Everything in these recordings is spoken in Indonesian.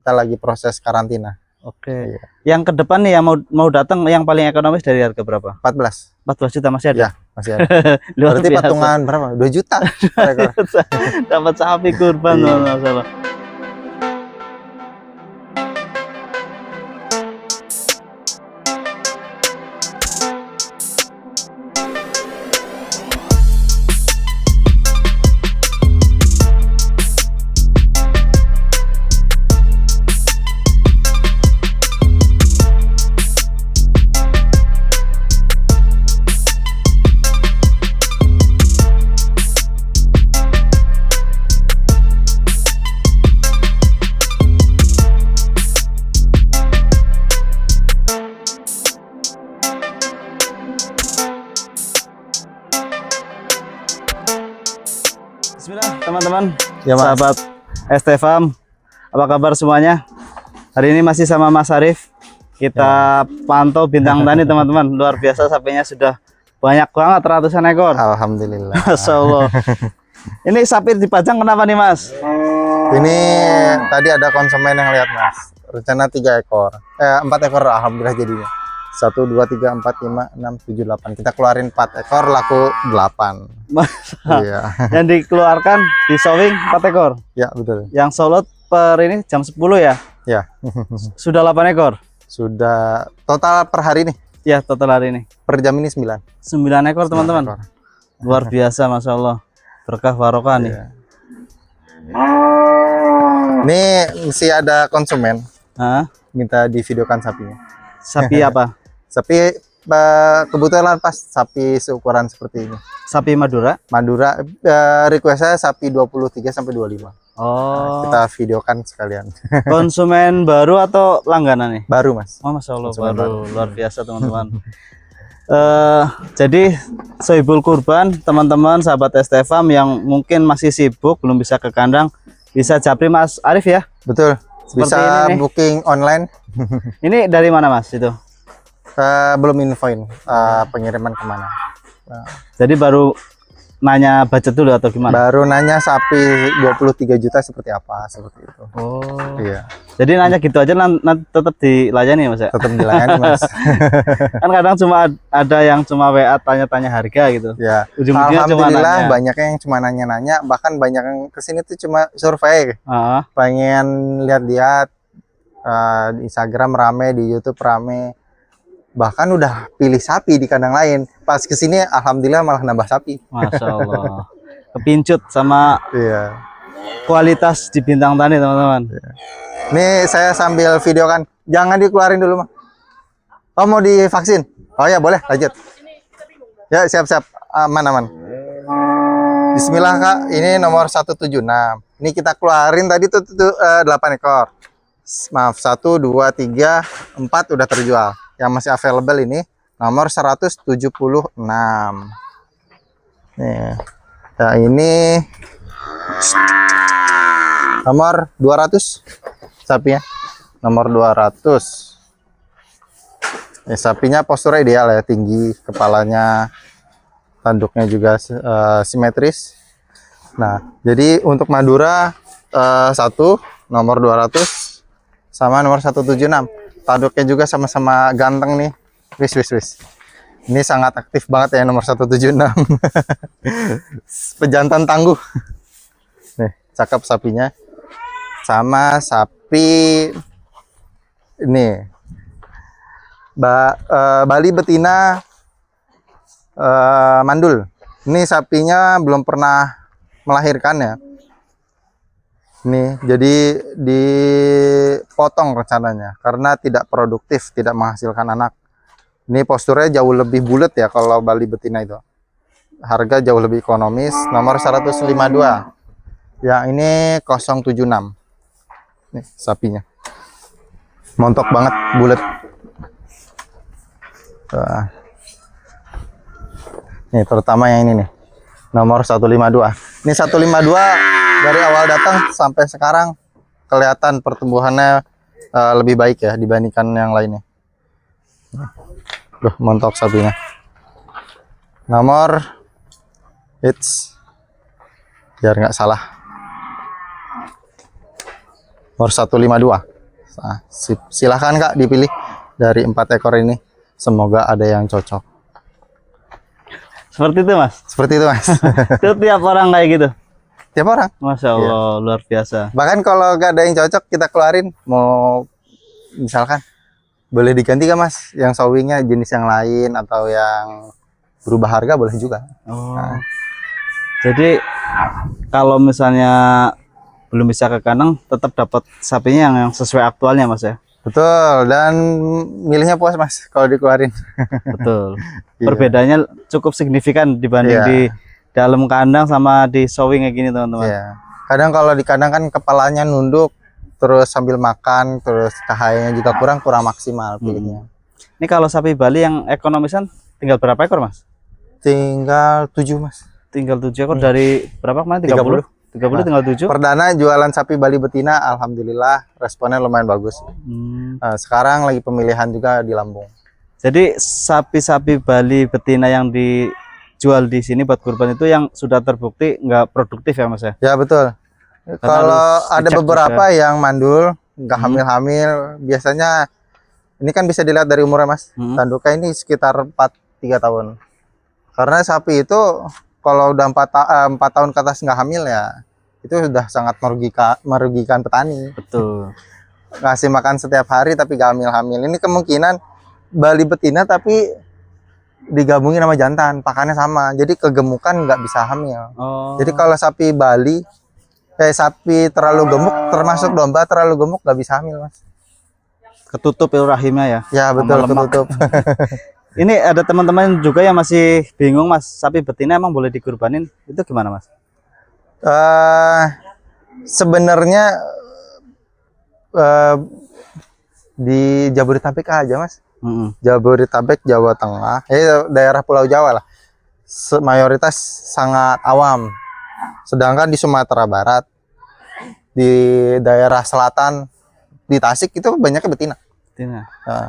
kita lagi proses karantina. Oke. Yang ke depan nih yang mau datang yang paling ekonomis dari harga berapa? 14 juta masih ada? Ya, masih ada. Luar Berarti biasa. patungan berapa? 2 juta per ekor. Dapat sapi kurban masalah. Bismillah teman-teman, Ya, Mas. sahabat ST Farm, apa kabar semuanya? Hari ini masih sama Mas Arif. Kita pantau bintang tani teman-teman. Luar biasa, sapinya sudah banyak banget, ratusan ekor. Alhamdulillah. Masya Allah. Ini sapi dipajang kenapa nih Mas? Ini tadi ada konsumen yang lihat Mas. Rencana 3 ekor. 4 ekor alhamdulillah jadinya. 1, 2, 3, 4, 5, 6, 7, 8. Kita keluarin 4 ekor, laku 8. Iya. Yang dikeluarkan di showing 4 ekor. Ya, betul. Yang sold per ini jam 10 ya? Ya. Sudah 8 ekor? Sudah total per hari nih. Ya, total hari ini. Per jam ini 9. 9 ekor teman-teman. ekor. Luar biasa, Masya Allah. Berkah barokah nih. Iya. Ini masih ada konsumen Hah? minta divideokan sapinya. Sapi apa? Sapi kebetulan pas sapi seukuran seperti ini. Sapi Madura? Madura, requestnya sapi 23 sampai 25. Oh, Kita videokan sekalian. konsumen baru atau langganan nih? Baru Mas. Oh, Masya Allah, Konsumen baru. Luar biasa teman-teman. Jadi Sohibul Kurban, teman-teman sahabat ST Farm yang mungkin masih sibuk belum bisa ke kandang, bisa japri Mas Arif ya. Betul. Seperti Bisa ini nih. booking online. Ini dari mana Mas itu? Belum infoin pengiriman kemana. Jadi baru nanya budget dulu atau gimana? Baru nanya sapi 23 juta seperti apa, seperti itu. Oh. Iya, Jadi nanya gitu aja nanti tetap dilayani ya Mas ya? tetap dilayani Mas. Kan kadang cuma ada yang cuma WA tanya-tanya harga gitu. Ya, Ujung-ujungnya cuma alhamdulillah nanya. banyak yang cuma nanya-nanya, bahkan banyak yang kesini tuh cuma survei, Ah, pengen lihat-lihat di Instagram rame, di YouTube rame, bahkan udah pilih sapi di kandang lain. Pas kesini alhamdulillah malah nambah sapi. Masya Allah. Kepincut sama Iya. kualitas di bintang tani teman-teman. Ini saya sambil video kan, jangan dikeluarin dulu mah. Oh mau divaksin? Oh ya boleh, lanjut. Ya siap-siap, aman-aman. Bismillah Kak, ini nomor 176. Ini kita keluarin tadi tuh 8 ekor. Maaf, 1, 2, 3, 4 udah terjual. Yang masih available ini nomor 176. Nih. Nah, ini nomor 200 sapinya. Nomor 200. Sapinya posturnya ideal ya, tinggi, kepalanya, tanduknya juga simetris. Nah, jadi untuk Madura 1 nomor 200 sama nomor 176. Tanduknya juga sama-sama ganteng nih. Wis. Ini sangat aktif banget ya nomor 176. Pejantan tangguh. Nih, cakep sapinya. Sama sapi ini. Bali betina mandul. Ini sapinya belum pernah melahirkan ya. Nih, jadi dipotong rencananya karena tidak produktif, tidak menghasilkan anak. Ini posturnya jauh lebih bulat ya kalau Bali betina itu. Harga jauh lebih ekonomis, nomor 152. Yang ini 076. Nih, sapinya. Montok banget, bulat. Nih, terutama yang ini nih. Nomor 152. Ini 152 dari awal datang sampai sekarang kelihatan pertumbuhannya lebih baik ya dibandingkan yang lainnya. Duh, montok sapinya. Nomor biar nggak salah. Nomor 152. Nah, silahkan Kak dipilih dari 4 ekor ini. Semoga ada yang cocok. Seperti itu Mas. Seperti itu Mas. Itu tiap orang kayak gitu. Tiap orang. Masya Allah, luar biasa. Bahkan kalau gak ada yang cocok kita keluarin. Mau misalkan boleh diganti kan Mas? Yang sowingnya jenis yang lain atau yang berubah harga boleh juga. Oh. Jadi kalau misalnya belum bisa ke kandang, tetap dapat sapinya yang sesuai aktualnya Mas ya. Betul, dan milihnya puas Mas kalau dikeluarin. Betul. Iya. Perbedaannya cukup signifikan dibanding Iya. di dalam kandang sama di sowing kayak gini teman-teman. Iya. Kadang kalau di kandang kan kepalanya nunduk, terus sambil makan, terus cahayanya juga kurang maksimal pilihnya. Ini kalau sapi Bali yang ekonomisan tinggal berapa ekor Mas? Tinggal 7 Mas. Tinggal 7 ekor dari berapa kemarin? 30? 30 tinggal 7. Perdana jualan sapi Bali betina, alhamdulillah responnya lumayan bagus. Sekarang lagi pemilihan juga di Lampung. Jadi sapi-sapi Bali betina yang dijual di sini buat kurban itu yang sudah terbukti nggak produktif ya Mas ya? Ya betul. Kalau harus ada dicek beberapa yang mandul, nggak hamil-hamil, biasanya ini kan bisa dilihat dari umurnya Mas. Tanduknya ini sekitar 3 tahun. Karena sapi itu kalau udah 4 tahun ke atas nggak hamil ya, itu sudah sangat merugikan petani. Betul. Ngasih makan setiap hari tapi nggak hamil-hamil. Ini kemungkinan Bali betina tapi digabungin sama jantan, pakannya sama. Jadi kegemukan nggak bisa hamil. Oh. Jadi kalau sapi Bali, sapi terlalu gemuk, termasuk domba terlalu gemuk nggak bisa hamil Mas. Ketutup ya rahimnya ya? Ya betul, ketutup. Ini ada teman-teman juga yang masih bingung Mas, sapi betina emang boleh dikurbanin, itu gimana Mas? Sebenarnya di Jabodetabek aja Mas. Jabodetabek, Jawa Tengah, daerah Pulau Jawa lah, mayoritas sangat awam. Sedangkan di Sumatera Barat, di daerah selatan, di Tasik itu banyaknya betina.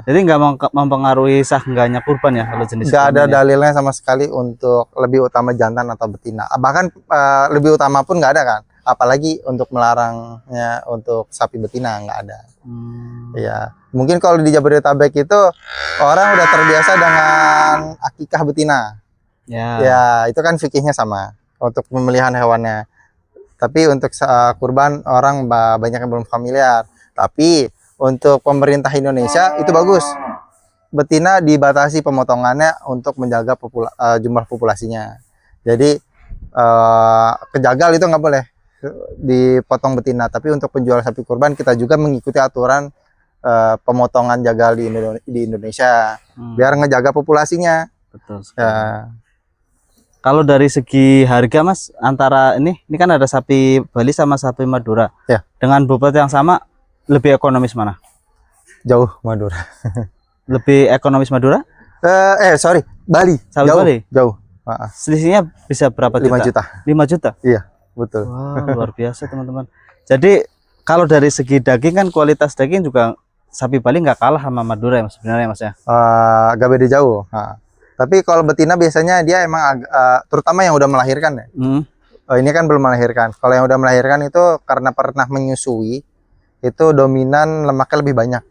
Jadi nggak mempengaruhi sah enggaknya kurban ya kalau jenis nggak ada kurban ya? dalilnya sama sekali untuk lebih utama jantan atau betina. Bahkan lebih utama pun nggak ada kan. Apalagi untuk melarangnya untuk sapi betina nggak ada. Ya, mungkin kalau di Jabodetabek itu orang udah terbiasa dengan akikah betina. Ya, itu kan fikihnya sama untuk pemilihan hewannya. Tapi untuk kurban orang banyak yang belum familiar. Tapi untuk pemerintah Indonesia itu bagus. Betina dibatasi pemotongannya untuk menjaga jumlah populasinya. Jadi kejagal itu nggak boleh dipotong betina. Tapi untuk penjual sapi kurban kita juga mengikuti aturan pemotongan jagal di Indonesia biar ngejaga populasinya. Betul sekali. Kalau dari segi harga Mas, antara ini kan ada sapi Bali sama sapi Madura. Ya. Dengan bobot yang sama, lebih ekonomis mana? Jauh Madura. Lebih ekonomis Madura? Sorry, Bali. Sapi jauh, Bali. Jauh. Selisihnya bisa berapa 5 juta? juta. 5 juta? Iya, betul. Wah, luar biasa teman-teman. Jadi kalau dari segi daging kan kualitas daging juga sapi Bali nggak kalah sama Madura ya Mas, sebenarnya Mas ya? Agak beda jauh. Tapi kalau betina biasanya dia emang terutama yang udah melahirkan ya. Ini kan belum melahirkan. Kalau yang udah melahirkan itu karena pernah menyusui, itu dominan lemaknya lebih banyak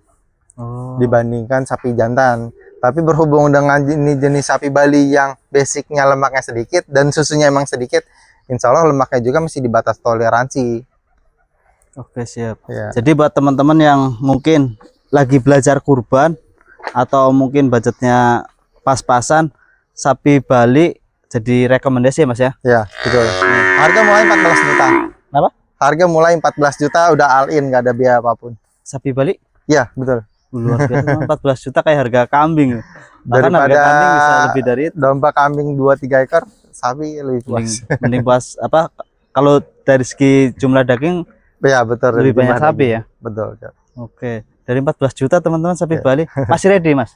dibandingkan sapi jantan. Tapi berhubung dengan jenis sapi Bali yang basicnya lemaknya sedikit dan susunya emang sedikit, insya Allah lemaknya juga masih di batas toleransi. Oke, siap. Ya. Jadi buat teman-teman yang mungkin lagi belajar kurban atau mungkin budgetnya pas-pasan, sapi Bali jadi rekomendasi ya Mas ya? Ya, betul. Harga mulai 14 juta. Kenapa? Harga mulai 14 juta udah all in, nggak ada biaya apapun. Sapi Bali? Ya, betul. Luar biasa, 14 juta kayak harga kambing. Bahkan Daripada harga kambing bisa lebih dari itu. Domba kambing 2-3 ekor, sapi lebih puas. Mending puas apa? Kalau dari segi jumlah daging Ya, betul. lebih banyak sapi ya? Betul. Ya. Oke. Dari 14 juta teman-teman sapi Ya. Bali. Masih ready Mas?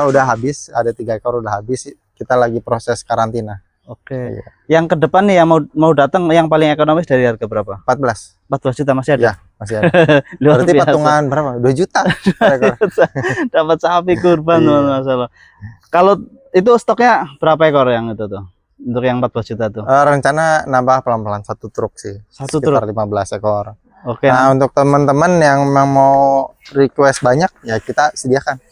Udah habis, ada 3 ekor udah habis. Kita lagi proses karantina. Oke. Iya. Yang ke depan nih yang mau datang yang paling ekonomis dari harga berapa? 14. 14 juta masih ada? Ya, masih ada. Luar Berarti biasa. patungan berapa? 2 juta per ekor. Dapat sapi kurban Iya. masalah. Kalau itu stoknya berapa ekor yang itu tuh? Untuk yang 14 juta tuh? Rencana nambah pelan-pelan 1 truk sih. Satu Sekitar truk? 15 ekor. Oke. Nah, untuk teman-teman yang memang mau request banyak, ya kita sediakan.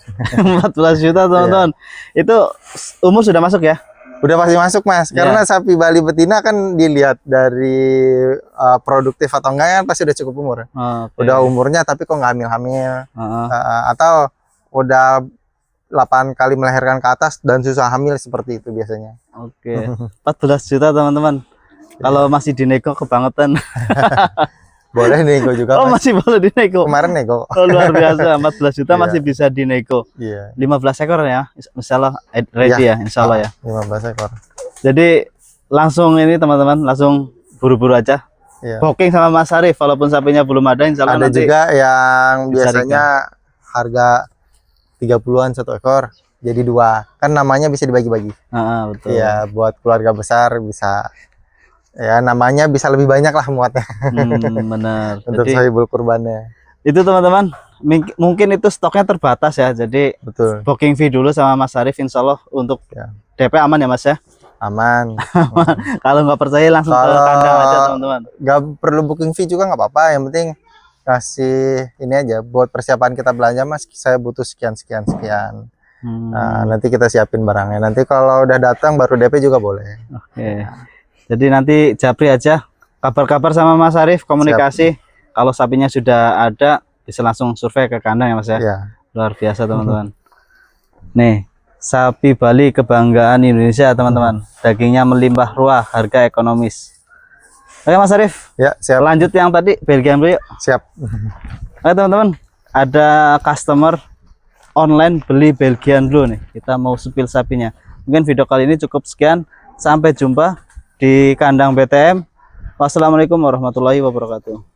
14 juta teman-teman. Itu umur sudah masuk ya? Udah pasti masuk, Mas. Ya. Karena sapi Bali betina kan dilihat dari produktif atau enggak kan pasti udah cukup umur. Oke. Udah umurnya tapi kok nggak hamil-hamil. Heeh. Atau udah 8 kali melahirkan ke atas dan susah hamil, seperti itu biasanya. Oke. 14 juta teman-teman. Kalau masih dinego kebangetan. Boleh nego juga, Oh, Mas. masih boleh dinego. Kemarin nego. Oh, luar biasa. 14 juta Iya. masih bisa dinego. Iya. 15 ekor ya. Insyaallah ready ya, insyaallah ya. 15 ekor. Jadi langsung ini teman-teman, langsung buru-buru aja. Iya. Booking sama Mas Arif, walaupun sapinya belum ada, insyaallah Ada nanti. juga yang dicarikan. biasanya harga 30-an satu ekor, jadi 2. Kan namanya bisa dibagi-bagi. Betul. Iya, buat keluarga besar bisa, ya namanya bisa lebih banyak lah muatnya Benar. untuk Jadi sahibul kurbannya. itu teman-teman, mungkin itu stoknya terbatas ya. Jadi Betul. booking fee dulu sama Mas Arif, insyaallah untuk Ya. DP aman ya Mas ya. Aman. Kalau nggak percaya langsung ke Kalau- kandang aja teman-teman. Gak perlu booking fee juga nggak apa-apa. Yang penting kasih ini aja buat persiapan kita belanja, Mas. Saya butuh sekian. Nah, nanti kita siapin barangnya. Nanti kalau udah datang baru DP juga boleh. Oke. Jadi nanti japri aja, kabar-kabar sama Mas Arif, komunikasi. Kalau sapinya sudah ada, bisa langsung survei ke kandang ya Mas ya. Ya. Luar biasa teman-teman. Nih, sapi Bali kebanggaan Indonesia teman-teman. Dagingnya melimpah ruah, harga ekonomis. Oke Mas Arif, Ya, siap. lanjut yang tadi Belgian Blue yuk. Siap. Oke teman-teman, ada customer online beli Belgian Blue nih. Kita mau sepil sapinya. Mungkin video kali ini cukup sekian. Sampai jumpa di kandang BTM. Wassalamualaikum warahmatullahi wabarakatuh.